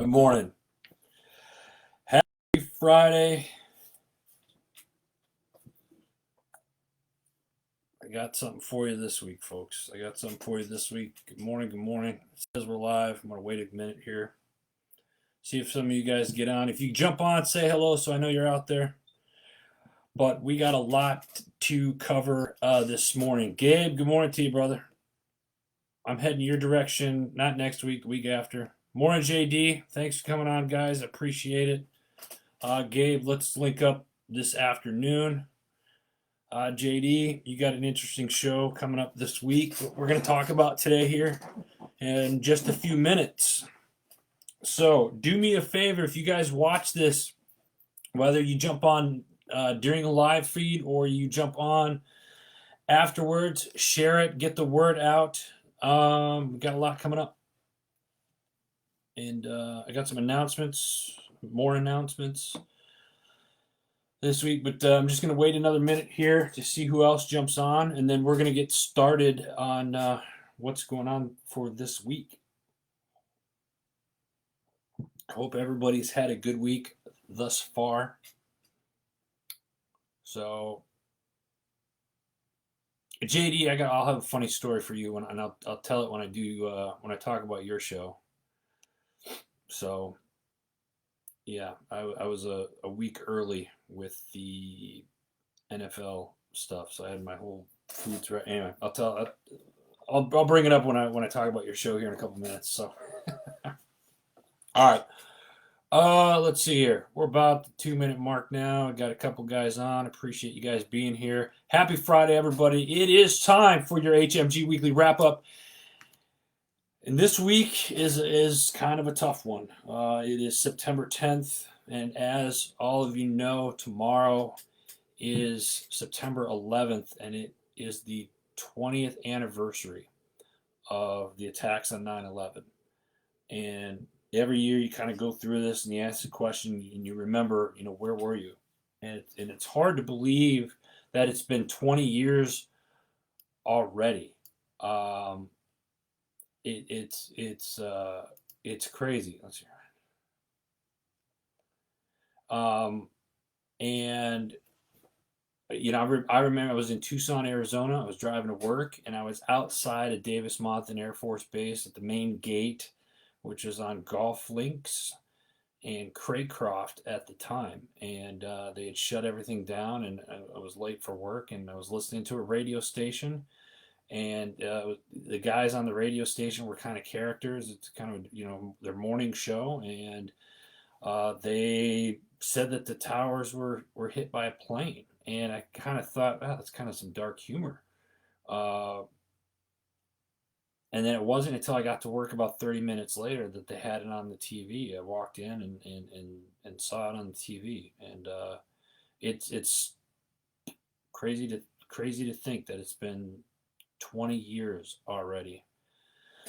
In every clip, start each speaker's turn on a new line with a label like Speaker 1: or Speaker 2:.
Speaker 1: Good morning. Happy Friday. I got something for you this week, folks. I got something for you this week. Good morning. Good morning. It says we're live. I'm going to wait a minute here. See if some of you guys get on. If you jump on, say hello so I know you're out there. But we got a lot to cover this morning. Gabe, good morning to you, brother. I'm heading your direction, not next week, the week after. Morning, JD. Thanks for coming on, guys. I appreciate it. Gabe, let's link up this afternoon. JD, you got an interesting show coming up this week. We're going to talk about today here in just a few minutes. So do me a favor, if you guys watch this, whether you jump on during a live feed or you jump on afterwards, share it, get the word out. We got a lot coming up. And I got some announcements, more announcements this week, but I'm just going to wait another minute here to see who else jumps on, and then we're going to get started on what's going on for this week. I hope everybody's had a good week thus far. So, JD, I'll have a funny story for you, and I'll tell it when I talk about your show. So, yeah, I was a week early with the NFL stuff, so I had my whole foods right. Anyway, I'll bring it up when I talk about your show here in a couple minutes. So, all right. Let's see here. We're about the 2-minute mark now. I got a couple guys on. Appreciate you guys being here. Happy Friday, everybody. It is time for your HMG weekly wrap up. And this week is kind of a tough one. It is September 10th, and as all of you know, tomorrow is September 11th, and it is the 20th anniversary of the attacks on 9/11. And every year you kind of go through this and you ask the question and you remember, where were you? And it's hard to believe that it's been 20 years already. It's crazy. Let's see. And I remember I was in Tucson, Arizona. I was driving to work, and I was outside of Davis-Monthan Air Force Base at the main gate, which was on Golf Links and Craycroft at the time. And they had shut everything down, and I was late for work, and I was listening to a radio station. And the guys on the radio station were kind of characters. It's kind of, their morning show. And they said that the towers were hit by a plane. And I kind of thought, wow, that's kind of some dark humor. And then it wasn't until I got to work about 30 minutes later that they had it on the TV. I walked in and saw it on the TV. And it's crazy to think that it's been 20 years already.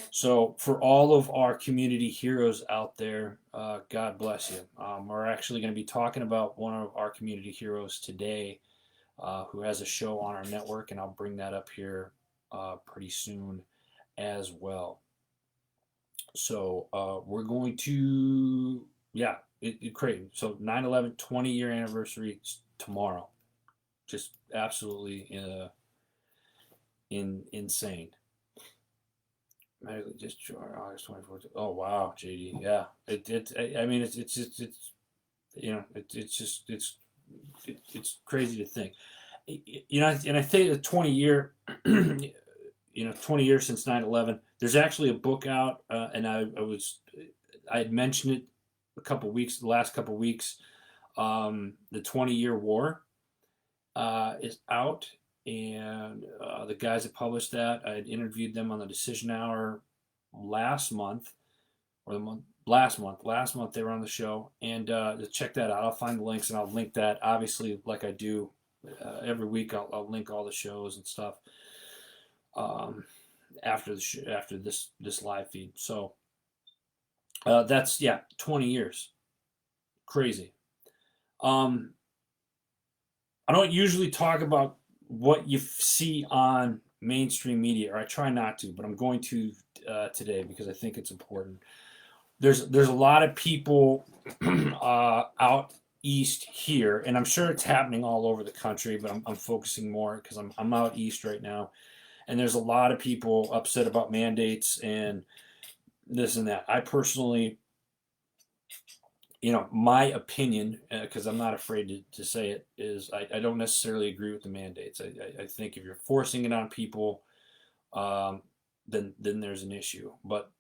Speaker 1: So for all of our community heroes out there, God bless you. We're actually going to be talking about one of our community heroes today who has a show on our network, and I'll bring that up here pretty soon as well. So we're going to, crazy. So 9/11 20-year anniversary tomorrow. Just absolutely insane. Just August 24th. Oh wow, JD. Yeah, it's crazy to think. And I think the 20-year, 20 years since 9/11. There's actually a book out, and I had mentioned it the last couple weeks. The 20-year war is out. And the guys that published that, I had interviewed them on the Decision Hour last month. They were on the show, and check that out. I'll find the links and I'll link that. Obviously, like I do every week, I'll link all the shows and stuff after this live feed. So that's 20 years, crazy. I don't usually talk about what you see on mainstream media, or I try not to, but I'm going to today because I think it's important. there's a lot of people out east here, and I'm sure it's happening all over the country, but I'm focusing more because I'm out east right now, and there's a lot of people upset about mandates and this and that. I personally, my opinion, because I'm not afraid to say it, is I don't necessarily agree with the mandates. I think if you're forcing it on people, um, then there's an issue. But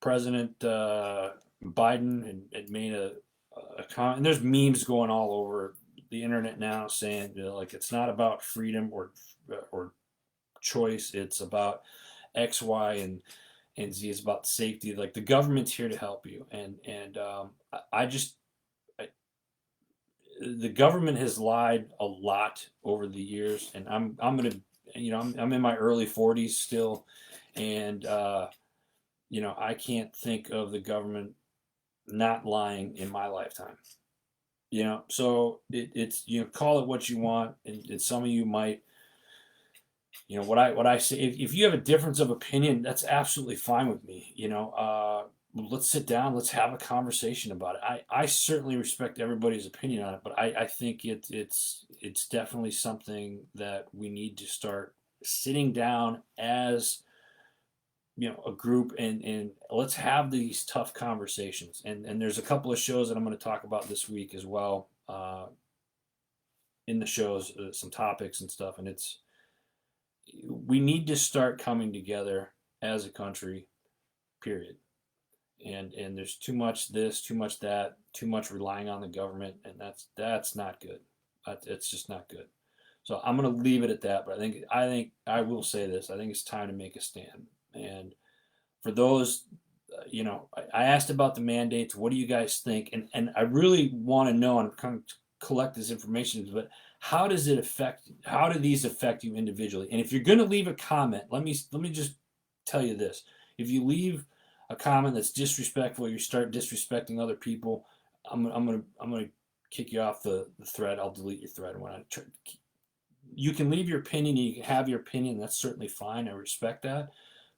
Speaker 1: President Biden had made a comment, and there's memes going all over the internet now saying, like, it's not about freedom or choice. It's about X, Y, and Z. It's about safety. Like, the government's here to help you, and I just I, the government has lied a lot over the years, and I'm gonna I'm in my early 40s still, and I can't think of the government not lying in my lifetime. So it's call it what you want, and some of you might. What I say, if you have a difference of opinion, that's absolutely fine with me. Let's sit down, let's have a conversation about it. I certainly respect everybody's opinion on it, but I think it's definitely something that we need to start sitting down as a group, and let's have these tough conversations. And there's a couple of shows that I'm going to talk about this week as well, in the shows, some topics and stuff, and we need to start coming together as a country, period. And there's too much this, too much that, too much relying on the government, and that's not good. It's just not good. So I'm going to leave it at that. But I think I will say this. I think it's time to make a stand. And for those, I asked about the mandates. What do you guys think? And I really want to know and kind of collect this information. But how does it affect? How do these affect you individually? And if you're going to leave a comment, let me just tell you this: if you leave a comment that's disrespectful, you start disrespecting other people, I'm gonna kick you off the thread. I'll delete your thread when you can leave your opinion. You can have your opinion. That's certainly fine. I respect that.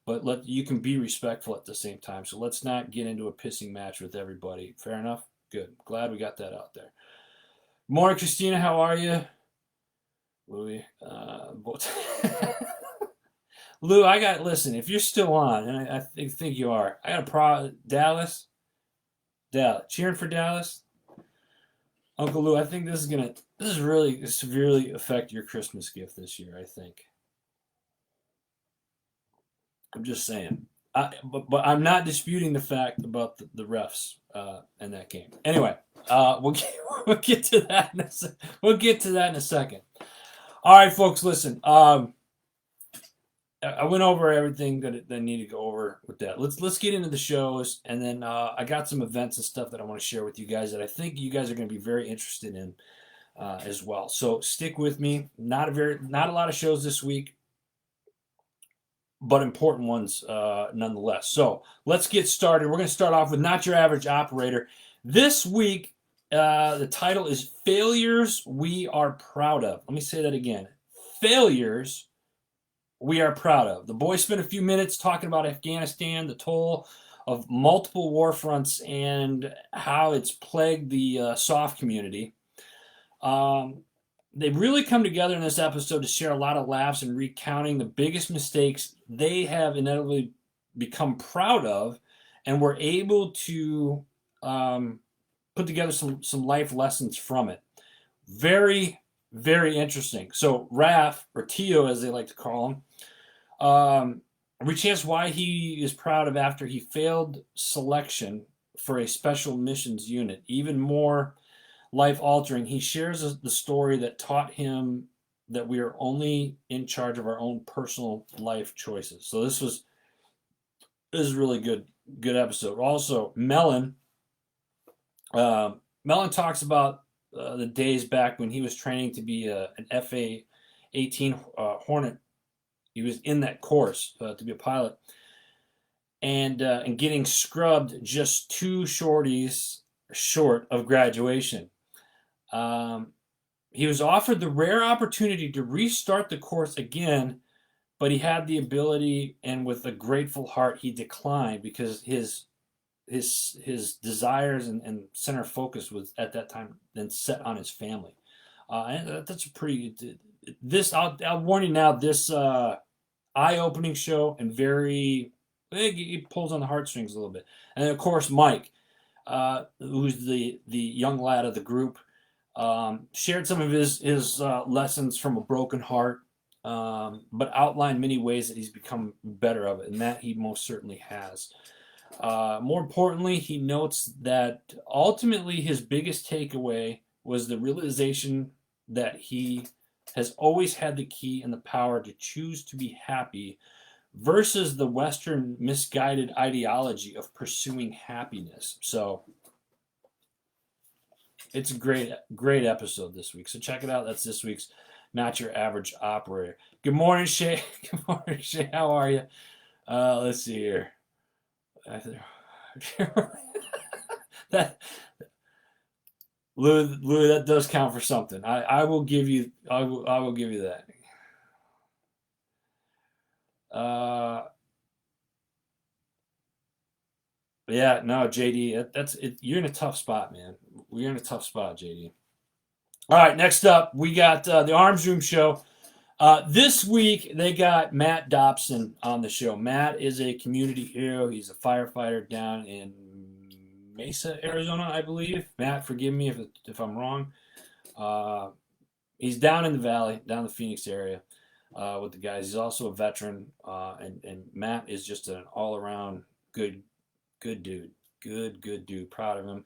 Speaker 1: But you can be respectful at the same time. So let's not get into a pissing match with everybody. Fair enough? Good. Glad we got that out there. Morning, Christina. How are you? Louis. Lou, listen, if you're still on, and I think you are, I got Dallas, cheering for Dallas. Uncle Lou, I think this is really severely affect your Christmas gift this year, I think. I'm just saying. But I'm not disputing the fact about the refs in that game. Anyway, we'll get to that we'll get to that in a second. All right, folks, listen. I went over everything that I need to go over with that. Let's get into the shows, and then I got some events and stuff that I want to share with you guys that I think you guys are going to be very interested in as well. So stick with me. Not a lot of shows this week, but important ones nonetheless. So let's get started. We're going to start off with Not Your Average Operator. This week, the title is Failures We Are Proud Of. Let me say that again. Failures we are proud of. The boys spent a few minutes talking about Afghanistan, the toll of multiple war fronts, and how it's plagued the soft community. They really come together in this episode to share a lot of laughs and recounting the biggest mistakes they have inevitably become proud of, and were able to put together some life lessons from it. Very, very interesting. So Raph, or Tio as they like to call him, recounts why he is proud of after he failed selection for a special missions unit. Even more life-altering, he shares the story that taught him that we are only in charge of our own personal life choices. So this is really good episode. Also, Melon talks about the days back when he was training to be an FA-18 Hornet. He was in that course to be a pilot, and getting scrubbed just 2 shorties short of graduation. He was offered the rare opportunity to restart the course again, but he had the ability, and with a grateful heart, he declined because his his desires and center focus was at that time then set on his family. And that's a pretty. This I'll warn you now. This eye-opening show and very it pulls on the heartstrings a little bit. And then, of course, Mike, who's the young lad of the group, shared some of his lessons from a broken heart, but outlined many ways that he's become better of it, and that he most certainly has. More importantly, he notes that ultimately his biggest takeaway was the realization that he has always had the key and the power to choose to be happy versus the Western misguided ideology of pursuing happiness. So it's a great episode this week. So check it out. That's this week's Not Your Average Operator. Good morning, Shay. Good morning, Shay. How are you? Let's see here. that Lou, that does count for something. I will give you I will give you that. Yeah, no, JD, that's it. You're in a tough spot, man. We're in a tough spot, JD. All right, next up, we got the Arms Room Show. This week, they got Matt Dobson on the show. Matt is a community hero. He's a firefighter down in Mesa, Arizona, I believe. Matt, forgive me if I'm wrong. He's down in the valley, down in the Phoenix area with the guys. He's also a veteran, and Matt is just an all-around good dude. Good dude. Proud of him.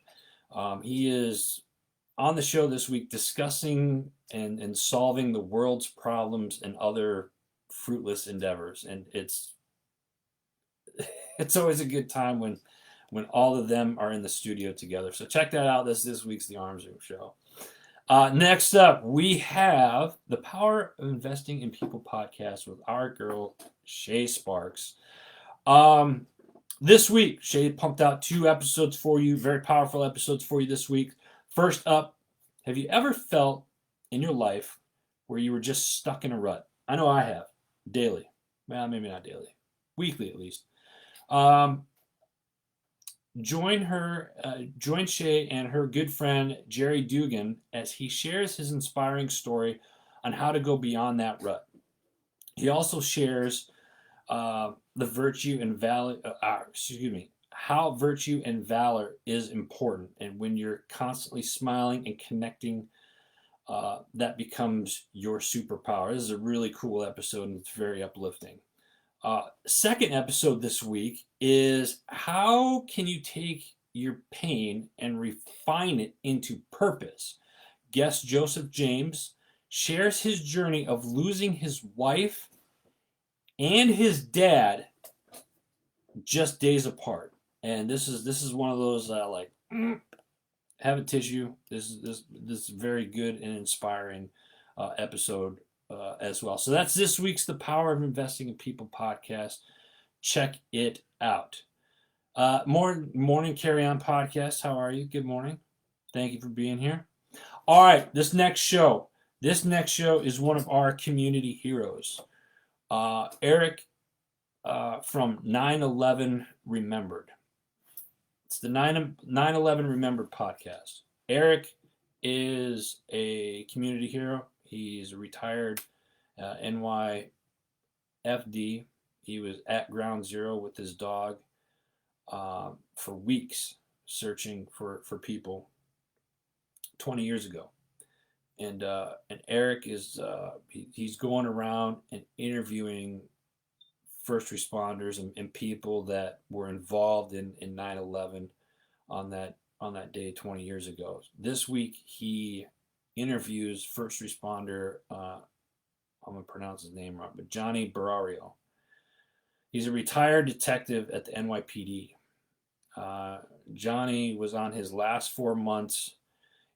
Speaker 1: He is on the show this week discussing and solving the world's problems and other fruitless endeavors. And it's always a good time when all of them are in the studio together. So check that out. This week's The Arms Room Show. Next up, we have the Power of Investing in People podcast with our girl, Shay Sparks. This week, Shay pumped out 2 episodes for you, very powerful episodes for you this week. First up, have you ever felt in your life where you were just stuck in a rut? I know I have, daily. Well, maybe not daily, weekly at least. Join Shay and her good friend Jerry Dugan as he shares his inspiring story on how to go beyond that rut. He also shares the virtue and valor. How virtue and valor is important, and when you're constantly smiling and connecting, that becomes your superpower. This is a really cool episode, and it's very uplifting. Second episode this week is how can you take your pain and refine it into purpose? Guest Joseph James shares his journey of losing his wife and his dad just days apart. And this is one of those have a tissue. This is very good and inspiring episode as well. So that's this week's The Power of Investing in People podcast. Check it out. Morning Carry On podcast. How are you? Good morning. Thank you for being here. All right, this next show is one of our community heroes. Eric from 9/11 Remembered. It's the 9/11 Remembered podcast. Eric is a community hero. He's a retired NYFD. He was at Ground Zero with his dog for weeks searching for people 20 years ago. And Eric is he's going around and interviewing first responders and people that were involved in 9/11 on that day 20 years ago. This week he interviews first responder, I'm going to pronounce his name wrong, but Johnny Barrario. He's a retired detective at the NYPD. Johnny was on his last 4 months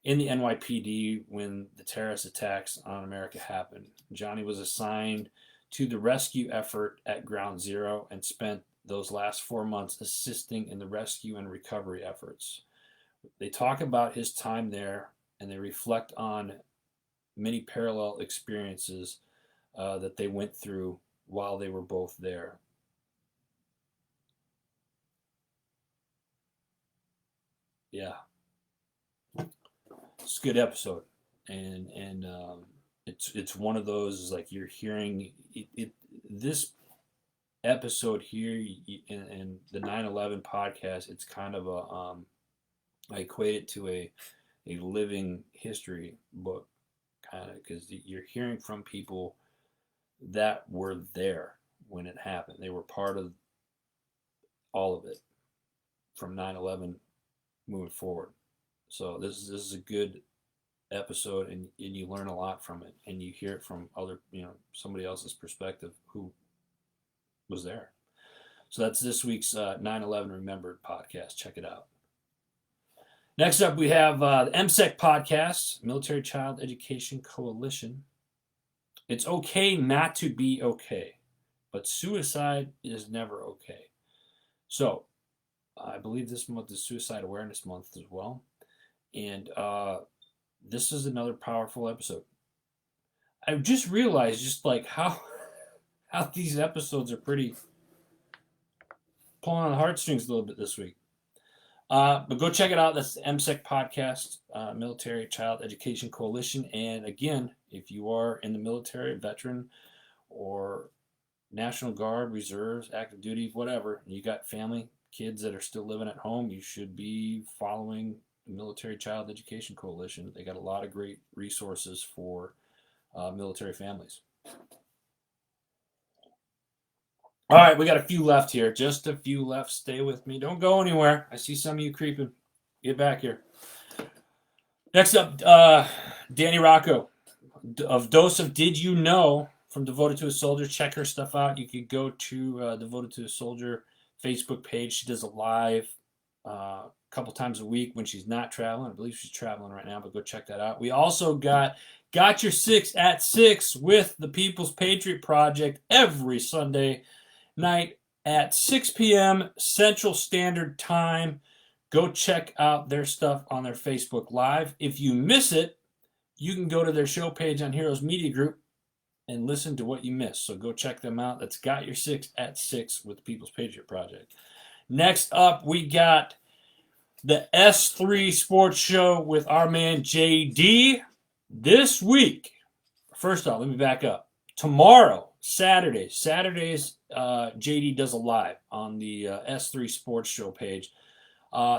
Speaker 1: in the NYPD when the terrorist attacks on America happened. Johnny was assigned to the rescue effort at Ground Zero and spent those last 4 months assisting in the rescue and recovery efforts. They talk about his time there and they reflect on many parallel experiences that they went through while they were both there. Yeah, it's a good episode, and it's one of those is like you're hearing it this episode here in the 9/11 podcast. It's kind of a I equate it to a living history book, kind of, because you're hearing from people that were there when it happened. They were part of all of it from 9/11 moving forward. So this is a good episode, and you learn a lot from it, and you hear it from other, somebody else's perspective who was there. So that's this week's 9/11 Remembered podcast. Check it out. Next up, we have the MSEC podcast, Military Child Education Coalition. It's okay not to be okay, but suicide is never okay. So, I believe this month is Suicide Awareness Month as well. And this is another powerful episode. I just realized just like how these episodes are pretty pulling on the heartstrings a little bit this week. But go check it out. That's the MSEC podcast, Military Child Education Coalition. And again, if you are in the military, veteran, or National Guard, Reserves, active duty, whatever, and you got family, kids that are still living at home, you should be following the Military Child Education Coalition. They got a lot of great resources for military families. All right, we got a few left here. Just a few left. Stay with me. Don't go anywhere. I see some of you creeping. Get back here. Next up, Danny Rocco of Dose of Did You Know from Devoted to a Soldier. Check her stuff out. You could go to Devoted to a Soldier Facebook page. She does a live a couple times a week when she's not traveling. I believe she's traveling right now, but go check that out. We also got Your Six at 6 with the People's Patriot Project every Sunday night at 6 p.m. Central Standard Time. Go check out their stuff on their Facebook Live. If you miss it, you can go to their show page on Heroes Media Group and listen to what you missed. So go check them out. That's Got Your Six at 6 with the People's Patriot Project. Next up, we got the S3 Sports Show with our man JD. This week, first off, let me back up. Tomorrow, Saturday's JD does a live on the S3 Sports Show page.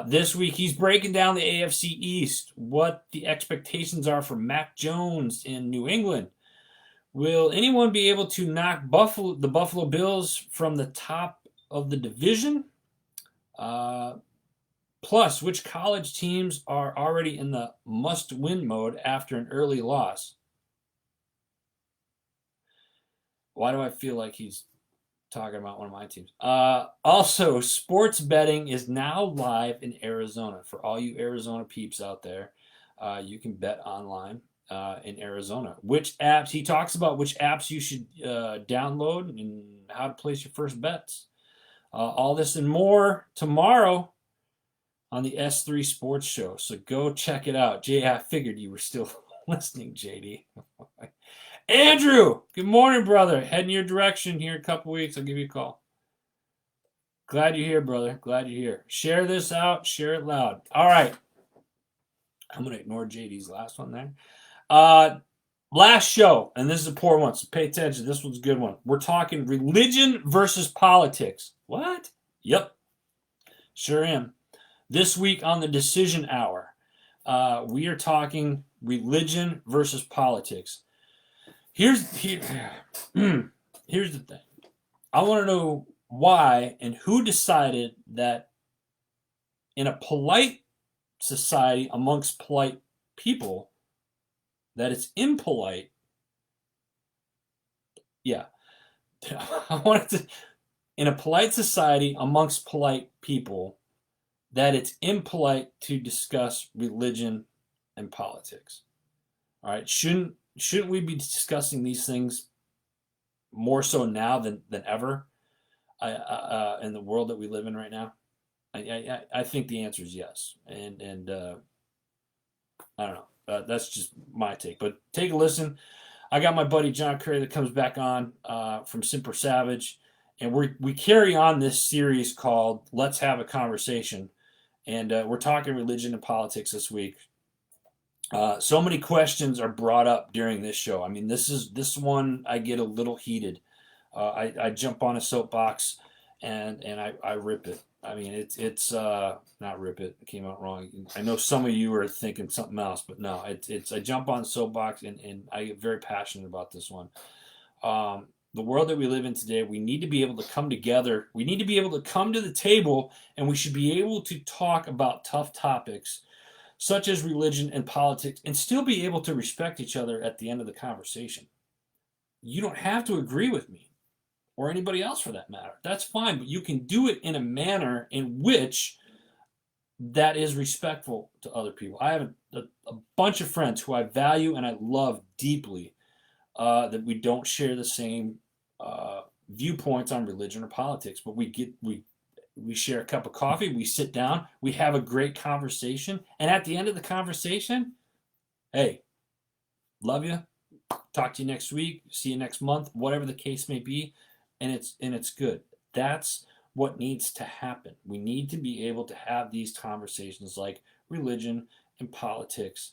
Speaker 1: This week, he's breaking down the AFC East, what the expectations are for Mac Jones in New England. Will anyone be able to knock the Buffalo Bills from the top of the division? Plus, which college teams are already in the must-win mode after an early loss? Why do I feel like he's talking about one of my teams? Also, sports betting is now live in Arizona. For all you Arizona peeps out there, you can bet online in Arizona. Which apps? He talks about which apps you should download and how to place your first bets. All this and more tomorrow on the S3 Sports Show. So go check it out. I figured you were still listening, JD. Andrew, good morning, brother. Heading your direction here in a couple weeks. I'll give you a call. Glad you're here, brother. Glad you're here. Share this out. Share it loud. All right. I'm going to ignore JD's last one there. Last show, and this is a poor one, so pay attention. This one's a good one. We're talking religion versus politics. What? Yep. Sure am. This week on the Decision Hour, we are talking religion versus politics. Here's the thing. I want to know why and who decided that in a polite society amongst polite people that it's impolite. Yeah. I wanted to, in a polite society amongst polite people, that it's impolite to discuss religion and politics. All right. Shouldn't we be discussing these things more so now than ever in the world that we live in right now? I think the answer is yes. And I don't know. That's just my take. But take a listen. I got my buddy John Curry that comes back on from Simper Savage. And we carry on this series called Let's Have a Conversation. And we're talking religion and politics this week. So many questions are brought up during this show. I mean, this one I get a little heated. I jump on a soapbox and I rip it. I mean, it's not rip it. It came out wrong. I know some of you are thinking something else, but no, it's I jump on a soapbox and I get very passionate about this one. The world that we live in today, we need to be able to come together. We need to be able to come to the table, and we should be able to talk about tough topics such as religion and politics, and still be able to respect each other at the end of the conversation. You don't have to agree with me or anybody else for that matter. That's fine, but you can do it in a manner in which that is respectful to other people. I have a bunch of friends who I value and I love deeply that we don't share the same viewpoints on religion or politics, but we share a cup of coffee, we sit down, we have a great conversation, and at the end of the conversation, hey, love you, talk to you next week, see you next month, whatever the case may be, and it's good. That's what needs to happen. We need to be able to have these conversations like religion and politics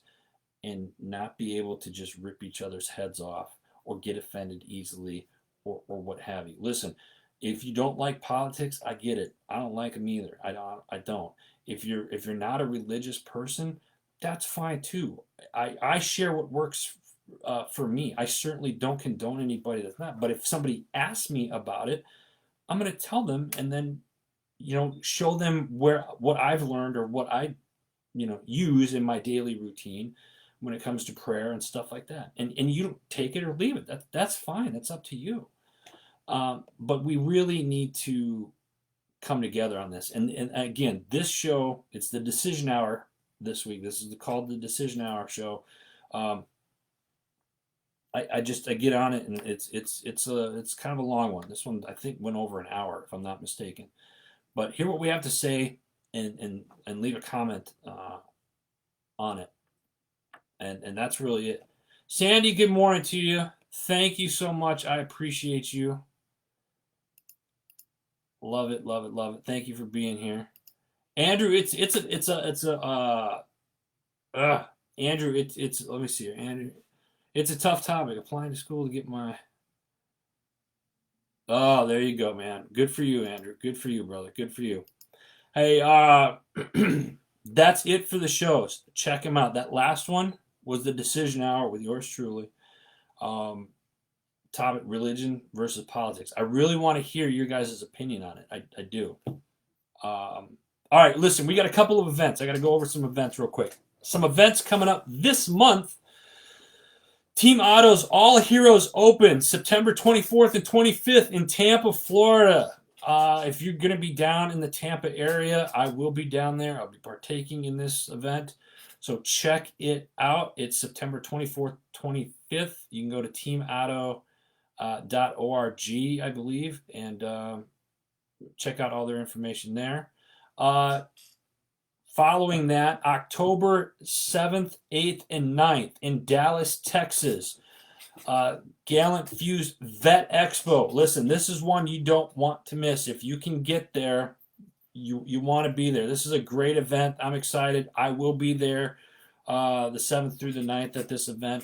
Speaker 1: and not be able to just rip each other's heads off or get offended easily or what have you. Listen, if you don't like politics, I get it. I don't like them either. I don't. If you're not a religious person, that's fine too. I share what works for me. I certainly don't condone anybody that's not. But if somebody asks me about it, I'm going to tell them and then show them what I've learned or what I use in my daily routine when it comes to prayer and stuff like that. And you take it or leave it. That's fine. That's up to you. But we really need to come together on this. And again, this show, it's the Decision Hour this week. This is called the Decision Hour show. I get on it, and it's kind of a long one. This one I think went over an hour, if I'm not mistaken. But hear what we have to say, and leave a comment on it. And that's really it. Sandy, good morning to you. Thank you so much. I appreciate you. Love it, love it, love it. Thank you for being here, Andrew. Andrew. It's let me see here, Andrew. It's a tough topic. Applying to school to get my. Oh, there you go, man. Good for you, Andrew. Good for you, brother. Good for you. Hey, that's it for the shows. Check them out. That last one was the Decision Hour with yours truly. Topic: religion versus politics. I really want to hear your guys' opinion on it. I do. All right, listen, we got a couple of events. I got to go over some events real quick. Some events coming up this month. Team Auto's All Heroes Open, September 24th and 25th in Tampa, Florida. If you're going to be down in the Tampa area, I will be down there. I'll be partaking in this event. So check it out. It's September 24th, 25th. You can go to teamauto.org, I believe, and check out all their information there. Following that, October 7th, 8th, and 9th in Dallas, Texas. Gallant Fuse Vet Expo. Listen, this is one you don't want to miss. If you can get there, you want to be there. This is a great event. I'm excited. I will be there the 7th through the 9th at this event.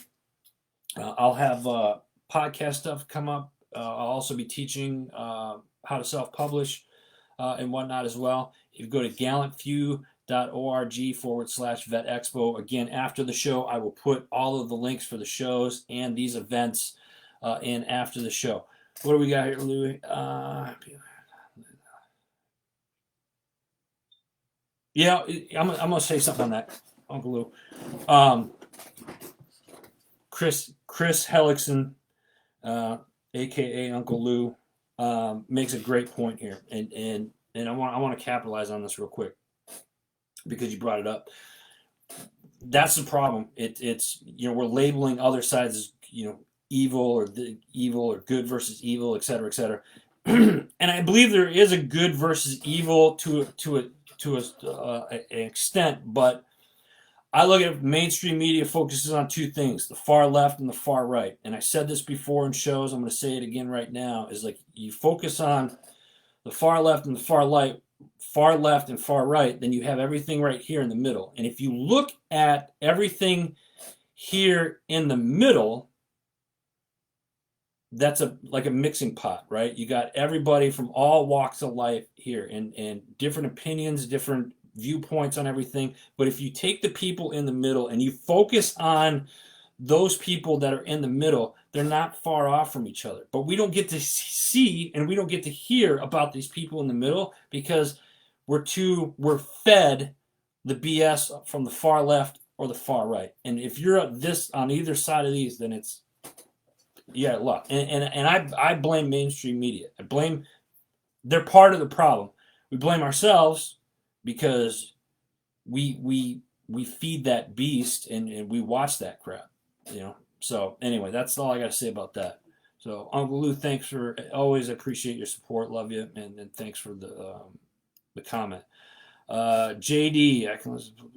Speaker 1: I'll have podcast stuff come up. I'll also be teaching how to self-publish and whatnot as well. If you go to gallantfew.org/Vet Expo. Again, after the show, I will put all of the links for the shows and these events in after the show. What do we got here, Louis? Yeah, I'm going to say something on that, Uncle Lou. Chris Hellickson, a.k.a. Uncle Lou, makes a great point here. And I want to capitalize on this real quick because you brought it up. That's the problem. It's we're labeling other sides as evil or good versus evil, et cetera, et cetera. And I believe there is a good versus evil to an extent, but I look at mainstream media focuses on two things: the far left and the far right. And I said this before in shows. I'm going to say it again right now. Is like you focus on the far left and the far far left and far right, then you have everything right here in the middle. And if you look at everything here in the middle, that's like a mixing pot, right? You got everybody from all walks of life here, and different opinions, different viewpoints on everything. But if you take the people in the middle and you focus on those people that are in the middle, they're not far off from each other. But we don't get to see and we don't get to hear about these people in the middle because we're fed the BS from the far left or the far right. And if you're this on either side of these, then it's luck. And I blame mainstream media. They're part of the problem. We blame ourselves because we feed that beast and we watch that crap. So anyway, that's all I got to say about that. So Uncle Lou, thanks for always appreciate your support, love you, and thanks for the comment. JD, I can listen to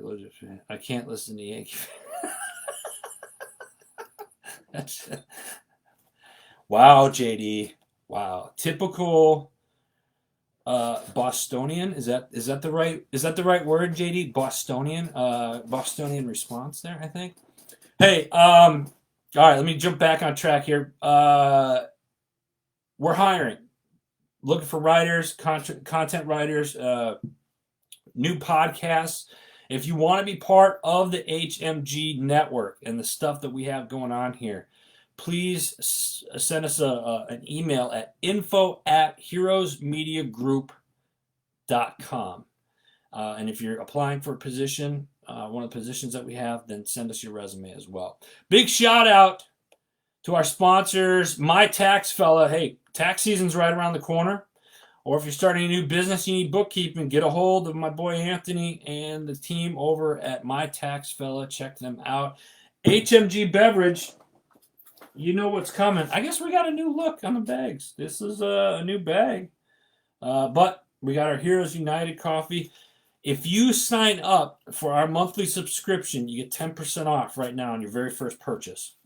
Speaker 1: religious. I can't listen to Yankee. Wow, JD. Wow, typical Bostonian. Is that the right word, JD? Bostonian. Bostonian response there, I think. Hey, all right, let me jump back on track here. We're hiring. Looking for writers, content writers, new podcasts. If you want to be part of the HMG network and the stuff that we have going on here, please send us an email at info@heroesmediagroup.com. And if you're applying for a position, one of the positions that we have, then send us your resume as well. Big shout out to our sponsors, My Tax Fella. Hey, tax season's right around the corner. Or if you're starting a new business, you need bookkeeping, get a hold of my boy Anthony and the team over at My Tax Fella. Check them out. HMG Beverage, you know what's coming. I guess we got a new look on the bags. This is a new bag. But we got our Heroes United coffee. If you sign up for our monthly subscription, you get 10% off right now on your very first purchase.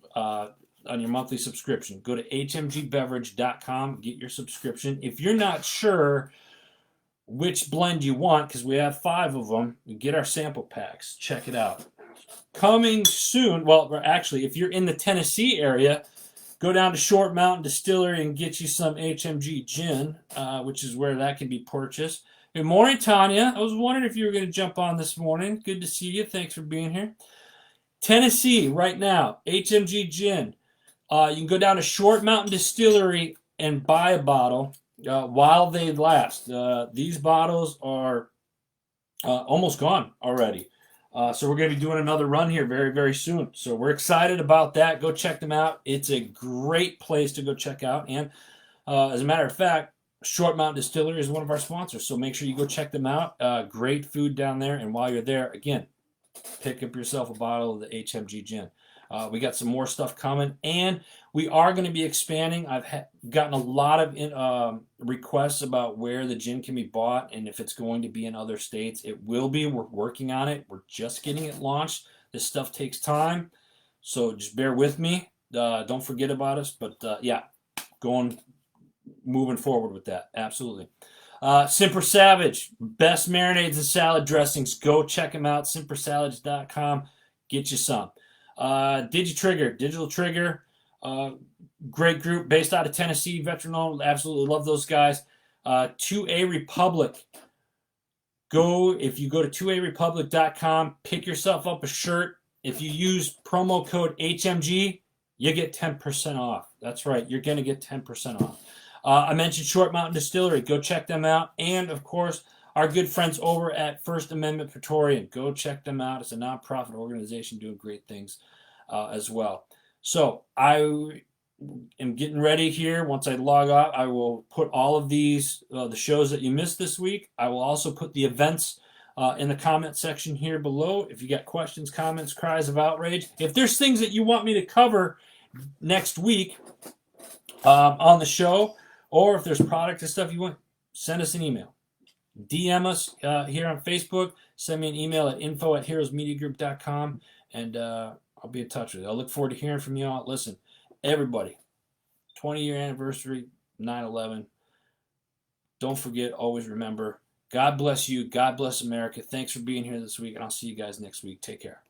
Speaker 1: On your monthly subscription, go to hmgbeverage.com, get your subscription. If you're not sure which blend you want, because we have 5 of them, you get our sample packs. Check it out. Coming soon, well, actually, if you're in the Tennessee area, go down to Short Mountain Distillery and get you some HMG gin, which is where that can be purchased. Good morning, Tanya. I was wondering if you were going to jump on this morning. Good to see you. Thanks for being here. Tennessee, right now, HMG gin. You can go down to Short Mountain Distillery and buy a bottle while they last. These bottles are almost gone already. So we're going to be doing another run here very, very soon. So we're excited about that. Go check them out. It's a great place to go check out. And as a matter of fact, Short Mountain Distillery is one of our sponsors. So make sure you go check them out. Great food down there. And while you're there, again, pick up yourself a bottle of the HMG gin. We got some more stuff coming, and we are going to be expanding. I've gotten a lot of requests about where the gin can be bought and if it's going to be in other states. It will be. We're working on it. We're just getting it launched. This stuff takes time, so just bear with me. Don't forget about us, but moving forward with that. Absolutely. Simper Savage, best marinades and salad dressings. Go check them out. SimperSavage.com. Get you some. Digital Trigger, great group based out of Tennessee, veteran-owned. Absolutely love those guys. 2A Republic. If you go to 2arepublic.com, pick yourself up a shirt. If you use promo code HMG, you get 10% off. That's right, you're going to get 10% off. I mentioned Short Mountain Distillery. Go check them out. And, of course, our good friends over at First Amendment Praetorian. Go check them out. It's a nonprofit organization doing great things as well. So I am getting ready here. Once I log off, I will put all of these, the shows that you missed this week. I will also put the events in the comment section here below. If you got questions, comments, cries of outrage. If there's things that you want me to cover next week on the show, or if there's product and stuff you want, send us an email. DM us here on Facebook. Send me an email at info@heroesmediagroup.com, and I'll be in touch with you. I look forward to hearing from you all. Listen, everybody, 20-year anniversary, 9/11. Don't forget, always remember, God bless you. God bless America. Thanks for being here this week, and I'll see you guys next week. Take care.